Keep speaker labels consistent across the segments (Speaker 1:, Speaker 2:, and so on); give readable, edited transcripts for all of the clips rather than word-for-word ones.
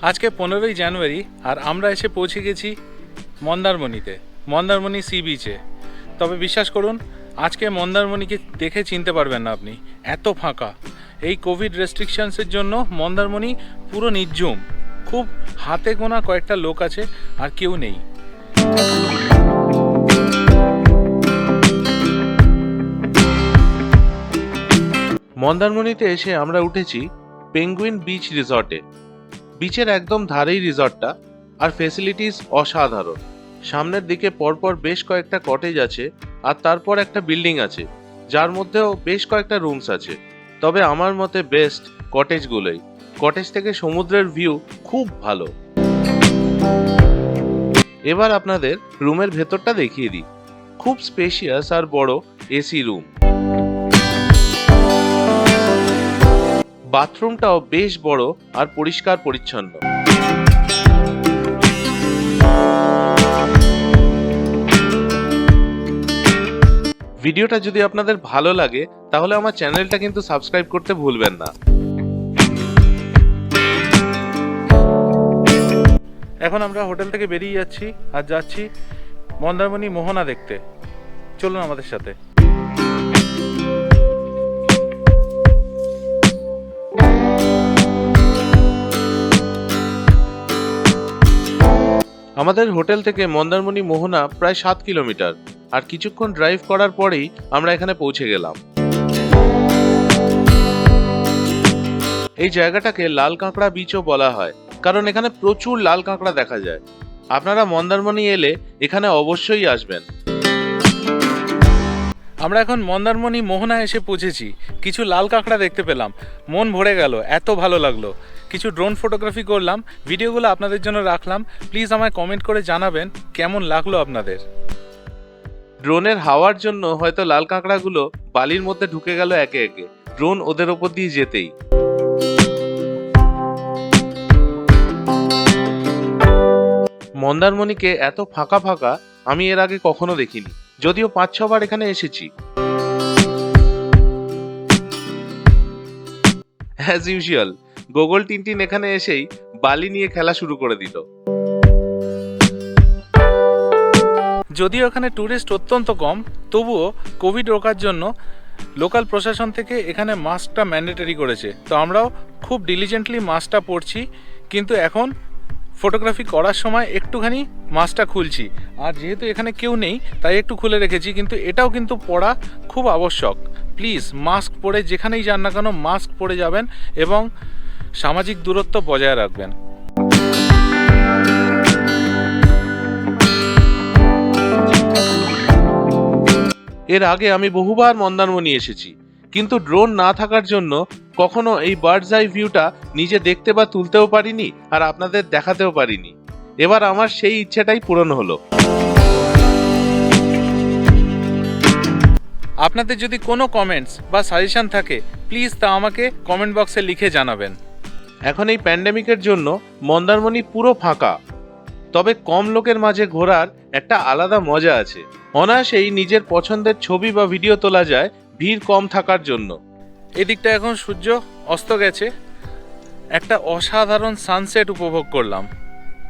Speaker 1: आज के 15 জানুয়ারি और আমরা এসে পৌঁছে গেছি মন্দারমণিতে, মন্দারমণি সি বিচে। তবে বিশ্বাস করুন, আজকে মন্দারমণিকে দেখে চিনতে পারবেন না আপনি, এত ফাঁকা। এই কোভিড রেস্ট্রিকশনসের জন্য মন্দারমণি পুরো নির্জুম, খুব হাতে গোনা কয়েকটা লোক আছে আর কেউ নেই। মন্দারমণিতে এসে আমরা উঠেছি পেঙ্গুইন বিচ রিসর্টে। বিচের একদম ধারেই রিসর্টটা, আর ফেসিলিটিস অসাধারণ। সামনের দিকে পরপর বেশ কয়েকটা কটেজ আছে, আর তারপর একটা বিল্ডিং আছে যার মধ্যেও বেশ কয়েকটা রুমস আছে। তবে আমার মতে বেস্ট কটেজগুলোই। কটেজ থেকে সমুদ্রের ভিউ খুব ভালো। এবার আপনাদের রুমের ভেতরটা দেখিয়ে দিই। খুব স্পেশিয়াস আর বড় এসি রুম। বাথরুমটাও বেশ বড় আর পরিষ্কার পরিচ্ছন্ন। ভিডিওটা যদি আপনাদের ভালো লাগে তাহলে আমার চ্যানেলটা কিন্তু সাবস্ক্রাইব করতে ভুলবেন না। এখন আমরা হোটেল থেকে বেরিয়ে যাচ্ছি আর যাচ্ছি মন্দারমণি মোহনা দেখতে। চলুন আমাদের সাথে। আমাদের হোটেল থেকে মন্দারমণি মোহনা প্রায় 7 কিলোমিটার, আর কিছুক্ষণ ড্রাইভ করার পরেই আমরা এখানে পৌঁছে গেলাম। এই জায়গাটাকে লাল কাঁকড়া বিচও বলা হয়, কারণ এখানে প্রচুর লাল কাঁকড়া দেখা যায়। আপনারা মন্দারমণি এলে এখানে অবশ্যই আসবেন। আমরা এখন মন্দারমণি মোহনা এসে পৌঁছেছি। কিছু লাল কাঁকড়া দেখতে পেলাম, মন ভরে গেল, এত ভালো লাগলো। কিছু ড্রোন ফটোগ্রাফি করলাম, ভিডিওগুলো আপনাদের জন্য রাখলাম। প্লিজ আমায় কমেন্ট করে জানাবেন কেমন লাগলো আপনাদের। ড্রোনের হাওয়ার জন্য হয়তো লাল কাঁকড়াগুলো বালির মধ্যে ঢুকে গেল একে একে, ড্রোন ওদের ওপর দিয়ে যেতেই। মন্দারমণিকে এত ফাঁকা ফাঁকা আমি এর আগে কখনো দেখিনি, যদিও 5-6 বার এখানে এসেছি। অ্যাজ ইউজুয়াল গোগল টিনটিন এখানে এসেই বালি নিয়ে খেলা শুরু করে দিল। যদিও এখানে টুরিস্ট অত্যন্ত কম, তবুও কোভিড রোকার জন্য লোকাল প্রশাসন থেকে এখানে মাস্কটা ম্যান্ডেটরি করেছে। তো আমরাও খুব ডিলিজেন্টলি মাস্কটা পরছি, কিন্তু এখন ফটোগ্রাফি করার সময় একটুখানি মাস্কটা খুলছি। আর যেহেতু এখানে কেউ নেই তাই একটু খুলে রেখেছি, কিন্তু এটাও কিন্তু পরা খুব আবশ্যক। প্লিজ মাস্ক পরে যেখানেই যান না কেন মাস্ক পরে যাবেন এবং সামাজিক দূরত্ব বজায় রাখবেন। এর আগে আমি বহুবার মন্দারমণি এসেছি, কিন্তু ড্রোন না থাকার জন্য কখনো এই বার্ডস আই ভিউটা নিজে দেখতে বা তুলতেও পারিনি, আর আপনাদের দেখাতেও পারিনি। এবার আমার সেই ইচ্ছেটাই পূরণ হলো। আপনাদের যদি কোনো কমেন্টস বা সাজেশন থাকে প্লিজ তা আমাকে কমেন্ট বক্সে লিখে জানাবেন। এখন এই প্যান্ডেমিকের জন্য মন্দারমণি পুরো ফাঁকা, তবে কম লোকের মাঝে ঘোরার একটা আলাদা মজা আছে। অনায়াসেই নিজের পছন্দের ছবি বা ভিডিও তোলা যায় ভিড় কম থাকার জন্য। এদিকটা এখন সূর্য অস্ত গেছে, একটা অসাধারণ সানসেট উপভোগ করলাম,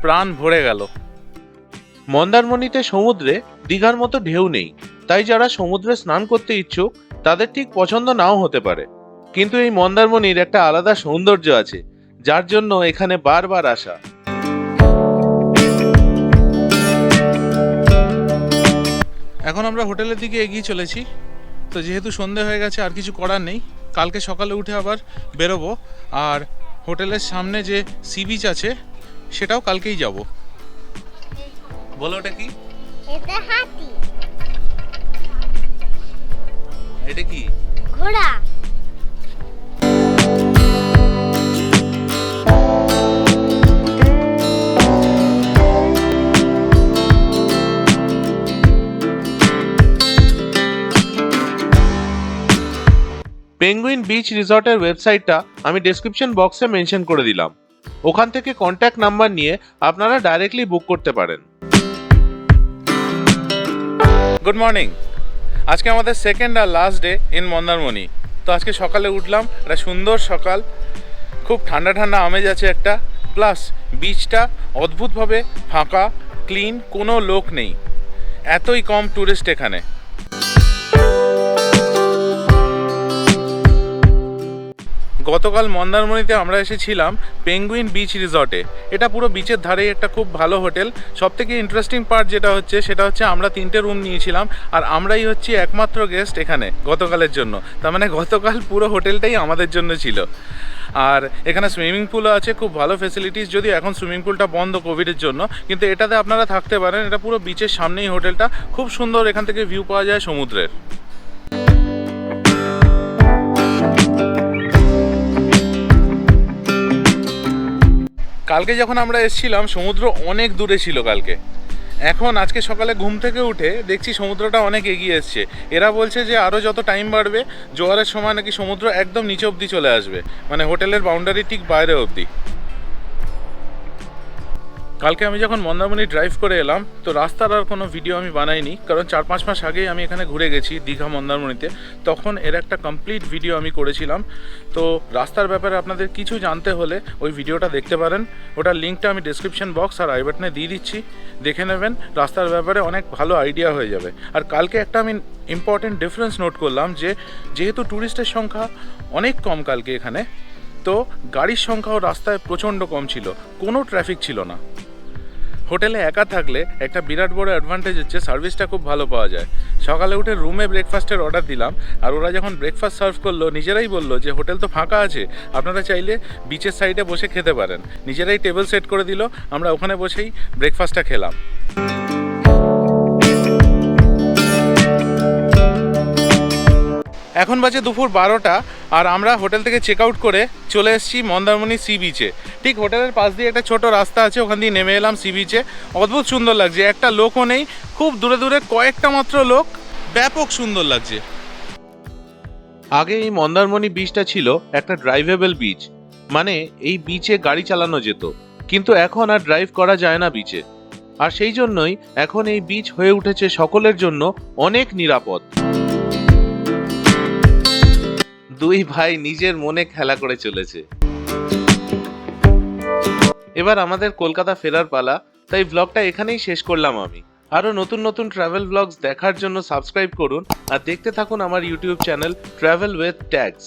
Speaker 1: প্রাণ ভরে গেল। মন্দারমণিতে সমুদ্রে দীঘার মতো ঢেউ নেই, তাই যারা সমুদ্রে স্নান করতে ইচ্ছুক তাদের ঠিক পছন্দ নাও হতে পারে। কিন্তু এই মন্দারমণির একটা আলাদা সৌন্দর্য আছে, যার জন্য এখানে বারবার আসা। এখন আমরা হোটেলের দিকে এগিয়ে চলেছি। তো যেহেতু সন্ধে হয়ে গেছে আর কিছু করার নেই, কালকে সকালে উঠে আবার বেরোবো। আর হোটেলের সামনে যে সি বিচ আছে সেটাও কালকেই যাব। বলো ওটা কি?
Speaker 2: এটা হাতি।
Speaker 1: এটা কি?
Speaker 2: ঘোড়া।
Speaker 1: পেঙ্গুইন বিচ রিসর্টের ওয়েবসাইটটা আমি ডেসক্রিপশন বক্সে মেনশন করে দিলাম। ওখান থেকে কন্ট্যাক্ট নাম্বার নিয়ে আপনারা ডাইরেক্টলি বুক করতে পারেন। Good morning. আজকে আমাদের সেকেন্ড আর লাস্ট ডে ইন মন্দারমণি। তো আজকে সকালে উঠলাম, একটা সুন্দর সকাল, খুব ঠান্ডা ঠান্ডা আমেজ আছে একটা, প্লাস বিচটা অদ্ভুতভাবে ফাঁকা, ক্লিন, কোনো লোক নেই, এতই কম ট্যুরিস্ট এখানে। গতকাল মন্দারমণিতে আমরা এসেছিলাম পেঙ্গুইন বিচ রিসর্টে। এটা পুরো বিচের ধারেই একটা খুব ভালো হোটেল। সবথেকে ইন্টারেস্টিং পার্ট যেটা হচ্ছে সেটা হচ্ছে আমরা 3টে রুম নিয়েছিলাম, আর আমরাই হচ্ছি একমাত্র গেস্ট এখানে গতকালের জন্য। তার মানে গতকাল পুরো হোটেলটাই আমাদের জন্য ছিল। আর এখানে সুইমিং পুলও আছে, খুব ভালো ফেসিলিটিস, যদি এখন সুইমিং পুলটা বন্ধ কোভিডের জন্য, কিন্তু এটাতে আপনারা থাকতে পারেন। এটা পুরো বিচের সামনেই হোটেলটা, খুব সুন্দর, এখান থেকে ভিউ পাওয়া যায় সমুদ্রের। কালকে যখন আমরা এসেছিলাম সমুদ্র অনেক দূরে ছিল কালকে। এখন আজকে সকালে ঘুম থেকে উঠে দেখছি সমুদ্রটা অনেক এগিয়ে এসছে। এরা বলছে যে আরও যত টাইম বাড়বে জোয়ারের সময় নাকি সমুদ্র একদম নিচে অবধি চলে আসবে, মানে হোটেলের বাউন্ডারি ঠিক বাইরে অবধি। কালকে আমি যখন মন্দারমণি ড্রাইভ করে এলাম তো রাস্তার আর কোনো ভিডিও আমি বানাইনি, কারণ 4-5 মাস আগেই আমি এখানে ঘুরে গেছি দীঘা মন্দারমণিতে, তখন এর একটা কমপ্লিট ভিডিও আমি করেছিলাম। তো রাস্তার ব্যাপারে আপনাদের কিছু জানতে হলে ওই ভিডিওটা দেখতে পারেন, ওটার লিঙ্কটা আমি ডিসক্রিপশন বক্স আর আই বাটনে দিয়ে দিচ্ছি, দেখে নেবেন। রাস্তার ব্যাপারে অনেক ভালো আইডিয়া হয়ে যাবে। আর কালকে একটা আমি ইম্পর্টেন্ট ডিফারেন্স নোট করলাম যে যেহেতু ট্যুরিস্টের সংখ্যা অনেক কম কালকে এখানে, তো গাড়ির সংখ্যাও রাস্তায় প্রচণ্ড কম ছিল, কোনো ট্রাফিক ছিল না। হোটেলে একা থাকলে একটা বিরাট বড় অ্যাডভান্টেজ হচ্ছে সার্ভিসটা খুব ভালো পাওয়া যায়। সকালে উঠে রুমে ব্রেকফাস্টের অর্ডার দিলাম, আর ওরা যখন ব্রেকফাস্ট সার্ভ করলো নিজেরাই বললো যে হোটেল তো ফাঁকা আছে, আপনারা চাইলে বিচের সাইডে বসে খেতে পারেন। নিজেরাই টেবিল সেট করে দিল, আমরা ওখানে বসেই ব্রেকফাস্টটা খেলাম। এখন বাজে দুপুর 12টা, আর আমরা হোটেল থেকে চেক আউট করে চলে এসেছি মন্দারমণি সি বিচে। ঠিক হোটেলের পাশ দিয়ে একটা ছোট রাস্তা আছে, ওখান দিয়ে নেমে এলাম সি বিচে। অদ্ভুত সুন্দর লাগছে, একটা লোকও নেই, খুব দূরে দূরে কয়েকটা মাত্র লোক, ব্যাপক সুন্দর লাগছে। আগে এই মন্দারমণি বিচটা ছিল একটা ড্রাইভেবল বিচ, মানে এই বিচে গাড়ি চালানো যেত, কিন্তু এখন আর ড্রাইভ করা যায় না বিচে। আর সেই জন্যই এখন এই বিচ হয়ে উঠেছে সকলের জন্য অনেক নিরাপদ। দুই ভাই নিজের মনে খেলা করে চলেছে। এবার আমাদের কলকাতা ফেরার পালা, তাই ব্লগটা এখানেই শেষ করলাম আমি। আরো নতুন নতুন ট্রাভেল ব্লগস দেখার জন্য সাবস্ক্রাইব করুন আর দেখতে থাকুন আমার YouTube channel travel with tags.